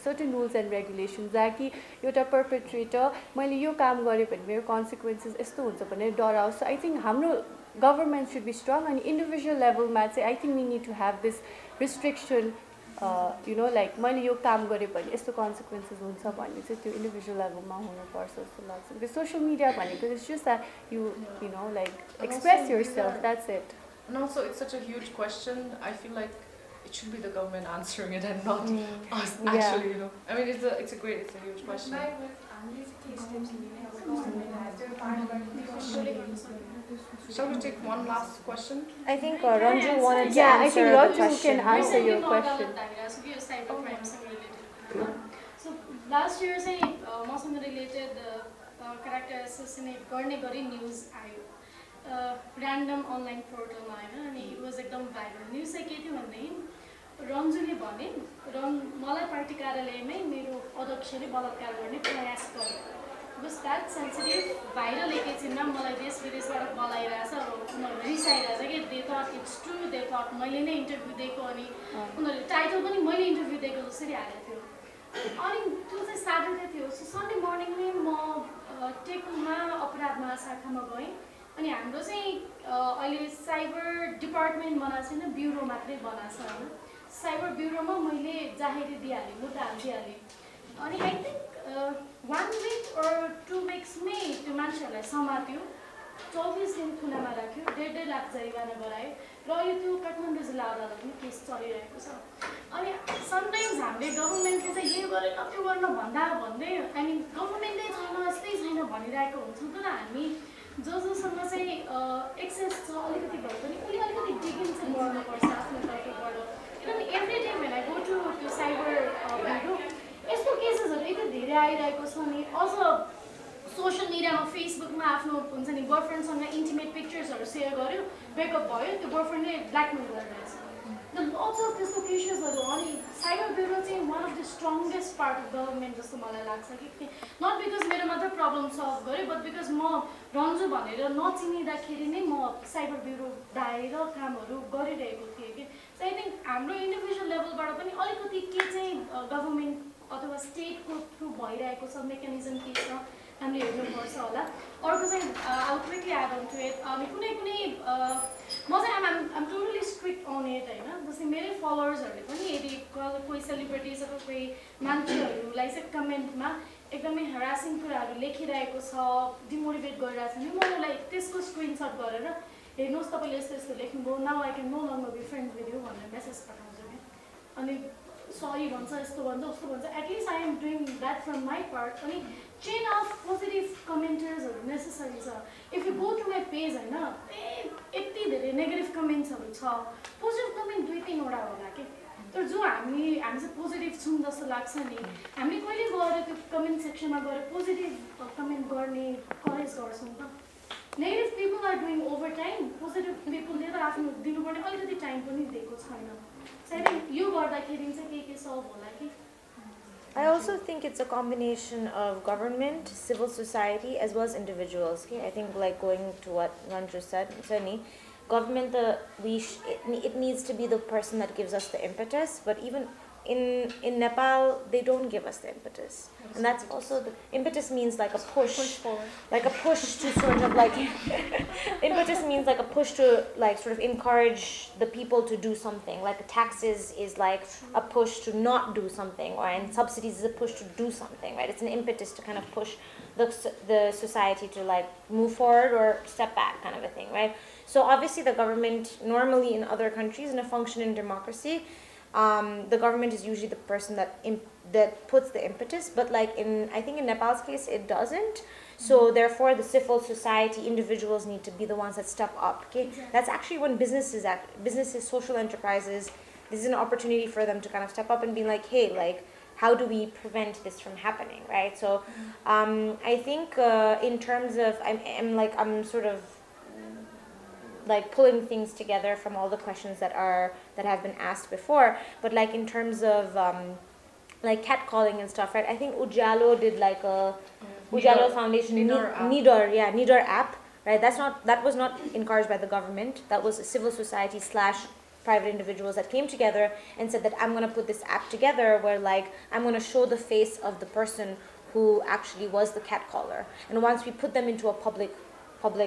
certain rules and regulations. That कि एउटा perpetrator मैले यो काम गरे भने मेरो consequences यस्तो हुन्छ भनेर डराओस्. So I think हाम्रो government should be strong and individual level मा चाहिँ I think we need to have this restriction. You know, like मैले यो काम गरे भने यस्तो consequences हुन्छ भन्ने चाहिँ त्यो individual level मा हुनुपर्छ जस्तो लाग्छ. Because social media भनेको it's just that you know like express yourself. That's it.
And also, it's such a huge question. I feel like it should be the government answering it and not us actually, you know. I mean, it's a huge question. Shall we take one last question?
I think Ranju wanted to
Yeah, I
answer
think
the
Ranju
question.
can answer your question.
So last year चाहिँ मसँग related character assassinate गर्ने गरी news आयो. Random online portal मा हैन अनि it was एकदम viral. News चाहिँ के थियो भन्दै रन्जुले भने मलाई पार्टी कार्यालयमै मेरो अध्यक्षले बलात्कार गर्ने प्रयास गर्यो. Was that sensitive? Viral एकैछिन मलाई देश विदेशबाट बोलाइरहेछ अब उनीहरू रिसाइरहेछ कि they thought it's true, they thought मैले नै इन्टरभ्यू दिएको अनि उनीहरूले टाइटल पनि मैले इन्टरभ्यू दिएको जसरी हालेको थियो. अनि त्यो चाहिँ स्याटरडे थियो. सो सन्डे मर्निङमै म टेकुमा अपराध महाशाखामा गएँ अनि हाम्रो चाहिँ अहिले साइबर डिपार्टमेन्ट बनाएको छैन, ब्युरो मात्रै बनाएको छ होइन. साइबर ब्युरोमा मैले जाहेरी दिइहालेँ, मुद्दा हालिदिइहालेँ. अनि आई थिङ्क 1 week or 2 weeksमै त्यो मान्छेहरूलाई समात्यो, 24 दिन खुलामा राख्यो, 1.5 लाख जरिवाना गरायो र अहिले त्यो काठमाडौँ जिल्ला अदालतमा केस चलिरहेको छ. अनि समटाइम्स हामीले गभर्मेन्टले चाहिँ यो गरेन त्यो गर्न भन्दै आई मिन गभर्मेन्टै छैन यस्तै छैन भनिरहेको हुन्छौँ तर हामी जोसँग चाहिँ एक्सेस छ अलिकति भए पनि उसले अलिकति डिगिङ चाहिँ गर्नुपर्छ आफ्नो तर्फबाट. किनभने every day when I go to त्यो साइबर ब्युरो यस्तो केसेसहरू यति धेरै आइरहेको छ नि. अझ सोसियल मिडियामा फेसबुकमा आफ्नो हुन्छ नि बोयफ्रेन्डसँग इन्टिमेट पिक्चर्सहरू सेयर गर्यो, ब्रेकअप भयो, त्यो बोयफ्रेन्डले ब्ल्याकमेल गरिरहेछ. लट्स अफ त्यस्तो केसेसहरू. अनि साइबर ब्युरो चाहिँ one of the strongest part of government जस्तो मलाई लाग्छ कि नट बिकज मेरो मात्र प्रब्लम सल्भ गरेँ बट बिकज म रन्जु भनेर नचिनिँदाखेरि नै म साइबर ब्युरो दाएर कामहरू गरिरहेको थिएँ कि. सो आई थिङ्क हाम्रो इन्डिभिजुअल लेभलबाट पनि अलिकति के चाहिँ गभर्मेन्ट अथवा स्टेटको थ्रु भइरहेको छ मेकानिजम के छ हामीले हेर्नुपर्छ होला. अर्को चाहिँ I quickly add on to it. अनि कुनै म चाहिँ आम टोटली स्ट्रिक्ट अन इट होइन. जस्तै मेरै फलोवर्सहरूले पनि यदि कोही सेलिब्रिटिज अथवा कोही मान्छेहरूलाई चाहिँ कमेन्टमा एकदमै हरासिङ कुराहरू लेखिरहेको छ, डिमोटिभेट गरिरहेको छ भने म उसलाई त्यसको स्क्रिनसट गरेर हेर्नुहोस् तपाईँले यस्तो यस्तो लेख्नुभयो, now I can no longer be friend with you भनेर मेसेज पठाउँछु कि. अनि सरी भन्छ, यस्तो भन्छ, उस्तो भन्छ. At least I am doing that from my part. अनि चेन अफ पोजिटिभ कमेन्टर्सहरू नेसेसरी छ. If you go to my page होइन यति धेरै नेगेटिभ कमेन्ट्सहरू छ, पोजिटिभ कमेन्ट 2-3वटा होला कि. तर जो हामी चाहिँ पोजिटिभ छौँ जस्तो लाग्छ नि, हामीले कहिले गएर त्यो कमेन्ट सेक्सनमा गएर पोजिटिभ कमेन्ट गर्ने करेज गर्छौँ त. Negative people are doing over time, positive पिपलले त आफ्नो दिनुपर्ने अलिकति टाइम पनि दिएको छैन. सो आई थिङ्क यो गर्दाखेरि चाहिँ के सल्भ होला कि.
I also think it's a combination of government, civil society, as well as individuals. Okay? I think like going to what Ranju said, Sunny, government, it needs to be the person that gives us the impetus, but even in Nepal, they don't give us the impetus. And that's also, the impetus means like a push
forward.
Like a push to sort of like, impetus means like a push to like sort of encourage the people to do something. Like taxes is like a push to not do something, or and subsidies is a push to do something, right? It's an impetus to kind of push the society to like move forward or step back kind of a thing, right? So obviously the government, normally in other countries in a functioning democracy, the government is usually the person that puts the impetus, but like I think in Nepal's case it doesn't. So therefore the civil society, individuals need to be the ones that step up. Okay, exactly. That's actually when businesses, social enterprises, this is an opportunity for them to kind of step up and be like, hey, like, how do we prevent this from happening, right? So I think in terms of, I'm sort of like pulling things together from all the questions that have been asked before, but like in terms of like catcalling and stuff, right? I think Ujalo did like a Ujalo Foundation Nidor app, right? That was not encouraged by the government. That was a civil society / private individuals that came together and said that I'm going to put this app together where like I'm going to show the face of the person who actually was the catcaller, and once we put them into a public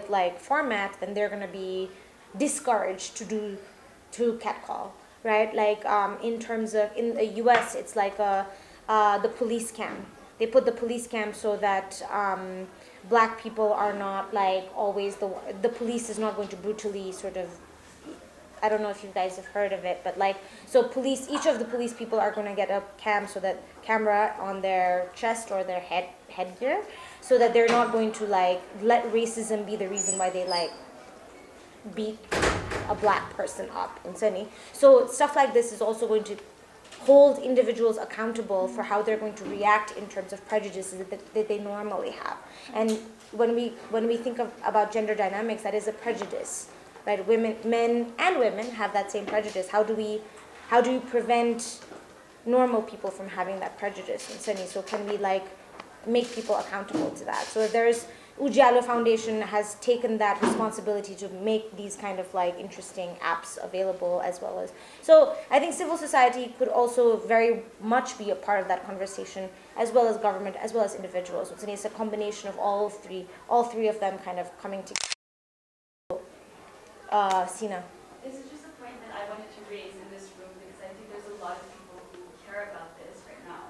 like format, then they're going to be discouraged to catcall, right? Like in terms of, in the US, it's like the police cam. They put the police cam so that black people are not like always the police is not going to brutally sort of, I don't know if you guys have heard of it, but like, so each of the police people are going to get a camera on their chest or their headgear, so that they're not going to like let racism be the reason why they like beat a black person up in Sydney. So stuff like this is also going to hold individuals accountable for how they're going to react in terms of prejudices that they normally have. And when we think about gender dynamics, that is a prejudice, right? Men and women have that same prejudice. How do you prevent normal people from having that prejudice in Sydney? So can we like make people accountable to that? So there's Ujalo Foundation has taken that responsibility to make these kind of like interesting apps available as well as. So I think civil society could also very much be a part of that conversation, as well as government, as well as individuals. So it's a combination of all three of them kind of coming together. Sina.
This is just a point that I wanted to raise in this room because I think there's a lot of people who care about this right now.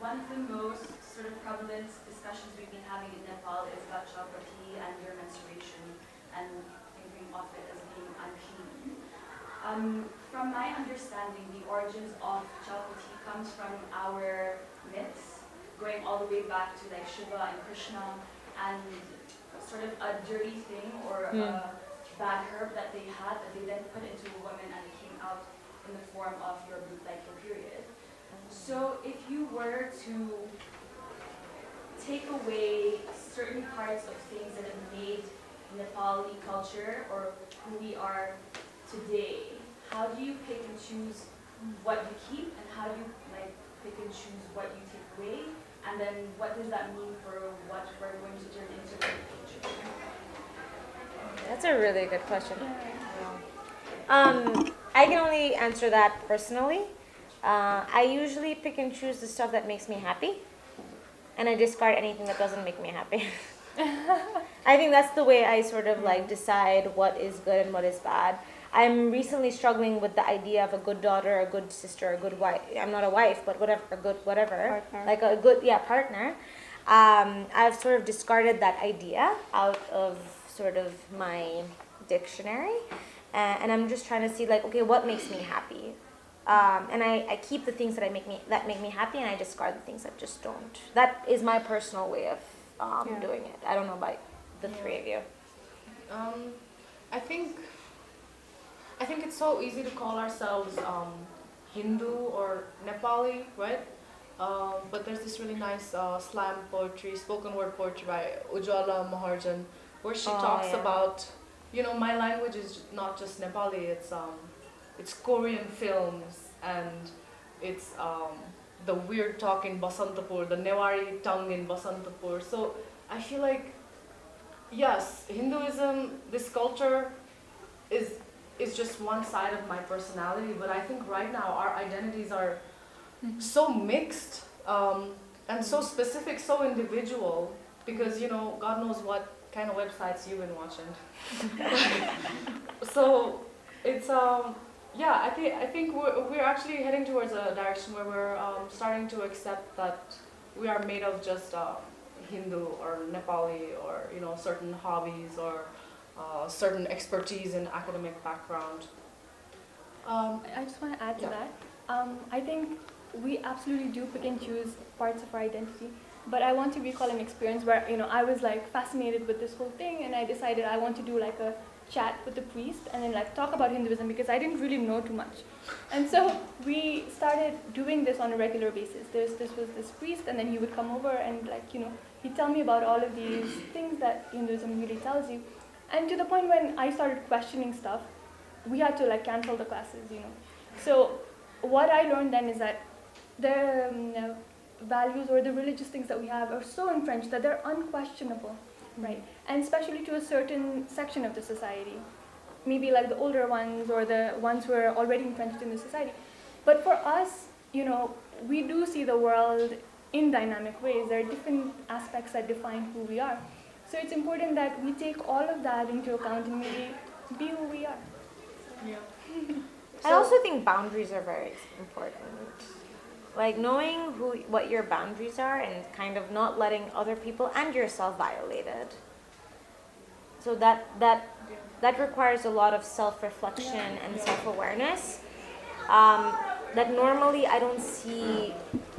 One of the most sort of prevalent discussions we've been having in Nepal is about Gharti and your menstruation and thinking of it as being unclean. From my understanding, the origins of Gharti comes from our myths, going all the way back to like Shiva and Krishna, and sort of a dirty thing or a bad herb that they had that they then put into a woman and it came out in the form of your period. So if you were to take away certain parts of things that have made Nepali culture or who we are today, how do you pick and choose what you keep, and how do you like pick and choose what you take away, and then what does that mean for what we're going to turn into in the future?
That's a really good question. I can only answer that personally. I usually pick and choose the stuff that makes me happy, and I discard anything that doesn't make me happy. I think that's the way I sort of like decide what is good and what is bad. I'm recently struggling with the idea of a good daughter, a good sister, a good wife. I'm not a wife, but whatever, partner. Like a good partner. I've sort of discarded that idea out of sort of my dictionary, and I'm just trying to see like, okay, what makes me happy? And I keep the things that make me happy, and I discard the things that just don't. That is my personal way of doing it. I don't know about the three of you.
I think it's so easy to call ourselves Hindu or Nepali, right? But there's this really nice slam poetry, spoken word poetry by Ujjwala Maharjan, where she talks about, my language is not just Nepali, it's Korean films, and it's the weird talk in Basantapur, the Newari tongue in Basantapur. So I feel like, yes, Hinduism, this culture is just one side of my personality, but I think right now our identities are so mixed and so specific, so individual, because God knows what kind of websites you've been watching. So it's I think we're actually heading towards a direction where we're starting to accept that we are made of just Hindu or Nepali or certain hobbies or certain expertise in academic background.
I just want to add to that. I think we absolutely do pick and choose parts of our identity, but I want to recall an experience where I was like fascinated with this whole thing, and I decided I want to do like a chat with the priest and then like talk about Hinduism because I didn't really know too much. And so we started doing this on a regular basis. This was this priest, and then he would come over and like, you know, he'd tell me about all of these things that Hinduism really tells you. And to the point when I started questioning stuff, we had to like cancel the classes, you know. So what I learned then is that the values or the religious things that we have are so entrenched that they're unquestionable, right? And especially to a certain section of the society, maybe like the older ones or the ones who are already entrenched in the society. But for us, you know, we do see the world in dynamic ways. There are different aspects that define who we are. So it's important that we take all of that into account and maybe be who we are.
Yeah.
I also think boundaries are very important. Like knowing what your boundaries are and kind of not letting other people and yourself violate it. So that requires a lot of self-reflection and self-awareness that normally I don't see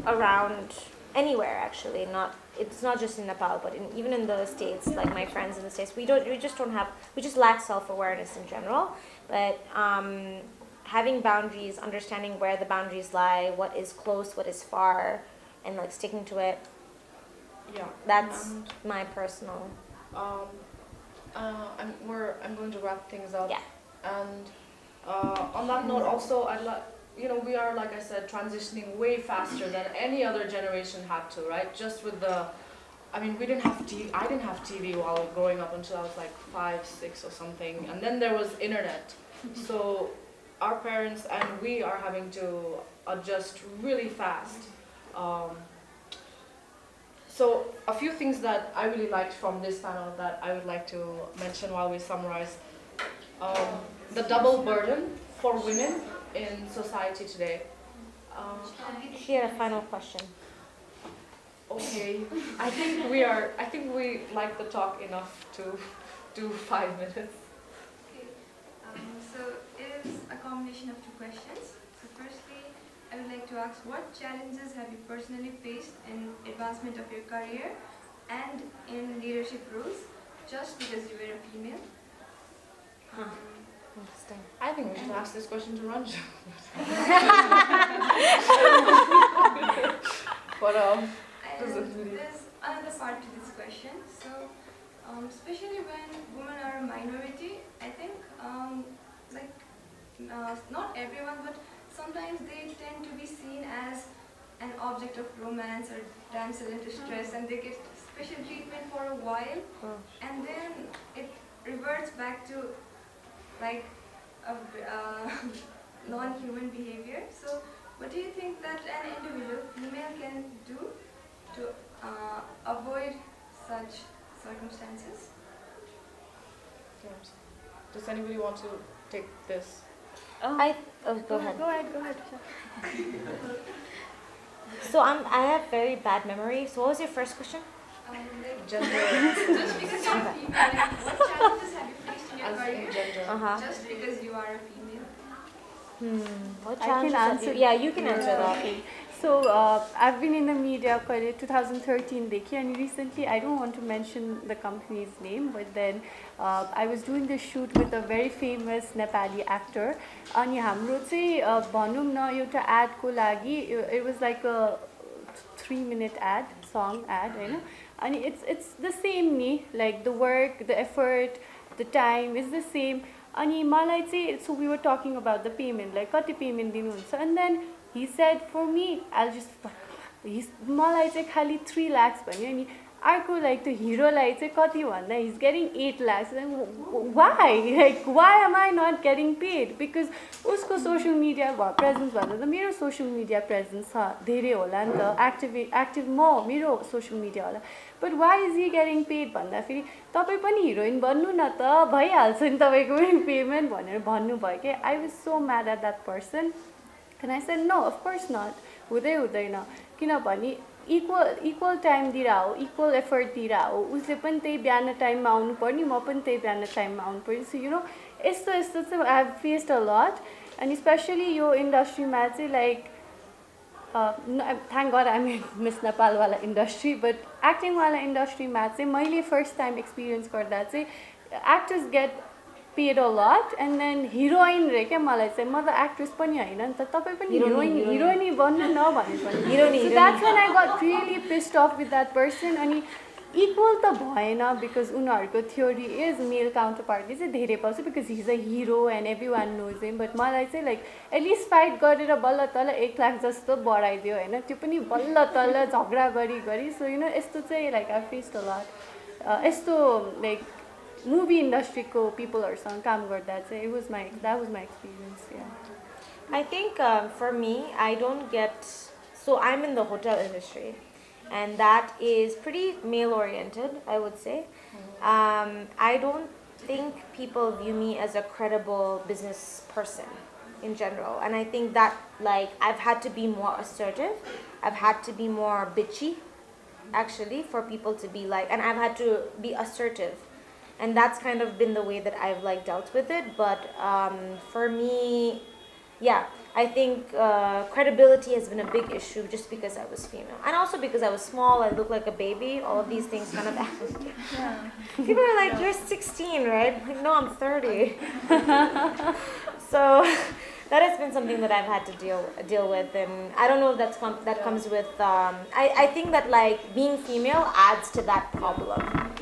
around anywhere actually. It's not just in Nepal, but even in the States, like my friends in the States, we just lack self-awareness in general. But having boundaries, understanding where the boundaries lie, what is close, what is far, and like sticking to it.
Yeah.
That's my personal.
I'm going to wrap things up.
Yeah.
And on that note, also we are, like I said, transitioning way faster than any other generation had to, right? Just with we didn't have TV. I didn't have TV while growing up until I was like 5, 6 or something, and then there was internet. So our parents and we are having to adjust really fast. So a few things that I really liked from this panel that I would like to mention while we summarize. The double burden for women in society today.
She had a final question.
Okay, I think we like the talk enough to do 5 minutes.
Okay, so it is a combination of 2 questions. So firstly, I would like to ask, what challenges have you personally faced in advancement of your career and in leadership roles just because you were a female?
Interesting.
I think we should ask this question to Ranjan. But
there's another part to this question. So, especially when women are a minority, I think not everyone, but sometimes they tend to be seen as an object of romance or damsel in distress, and they get special treatment for a while, and then it reverts back to like a non-human behavior. So what do you think that an individual female can do to avoid such circumstances?
Does anybody want to take this?
Go ahead.
Go ahead.
So I have very bad memory. So what was your first question?
Gender.
Just because you're a female, like, what challenges have you faced in your
As
career?
in gender.
Just because you are a female.
What
I can
challenges have
answer.
you? Yeah, you can answer that.
Okay. So I've been in the media quite 2013 देखि and recently I don't want to mention the company's name, but then I was doing this shoot with a very famous Nepali actor. अनि हाम्रो चाहिँ भनौँ न एउटा ad को लागि it was like a 3-minute ad, song ad, हैन? अनि it's the same ni, like the work, the effort, the time is the same. अनि मलाई चाहिँ, so we were talking about the payment, like कति payment दिनुहुन्छ, and then he said for me मलाई चाहिँ खाली 3 lakhs भन्यो नि अर्को like the hero लाई चाहिँ कति भन्दा he's getting 8 lakhs. Why? Like why am I not getting paid? Because उसको social media presence भन्दा त मेरो social media presence धेरै होला नि त, active म मेरो social media होला. But why is he getting paid भन्दाखेरि तपाई पनि हिरोइन बन्नु न त भइहाल्छ नि तपाईको पनि पेमेन्ट भनेर भन्नु भयो के. I was so mad at that person. And I said, no, of course not. हुँदैन किनभने equal time दिरा हो, equal effort दिरा हो. उसले पनि त्यही बिहान टाइममा आउनु पर्ने, म पनि त्यही बिहान टाइममा आउनु पर्ने. So यस्तो चाहिँ I have faced a lot, and especially यो इन्डस्ट्रीमा चाहिँ like thank God I'm in Miss Nepal वाला industry, but acting वाला industry मा चाहिँ मैले first time experience गर्दा चाहिँ actors get paid a lot and then heroine रे क्या मलाई चाहिँ म त actress पनि हैन नि त तपाई पनि heroine बन्नु न भनेको so that's when I got really pissed off with that person अनि equal त भएन because उनीहरुको theory is male counterpart चाहिँ धेरै पाउँछ because he's a hero and everyone knows him but मलाई चाहिँ like at least fight गरेर बल्ल तल 1 लाख जस्तो बढाइदियो हैन त्यो पनि बल्ल तल झगडा गरी so you know यस्तो चाहिँ like I faced a lot यस्तो like movie industry ko people are some काम गर्दा चाहिँ that was my experience. Yeah,
I think for me, I don't get, so I'm in the hotel industry and that is pretty male oriented, I would say. I don't think people view me as a credible business person in general, and I think that like I've had to be more assertive, I've had to be more bitchy actually for people to be like, and I've had to be assertive, and that's kind of been the way that I've like dealt with it. But for me, yeah, I think credibility has been a big issue just because I was female, and also because I was small, I looked like a baby. All of these things kind of yeah. People are like, "You're 16, right?" I'm like, no, I'm 30. So that has been something that I've had to deal with, and I don't know if that comes with. I think that like being female adds to that problem.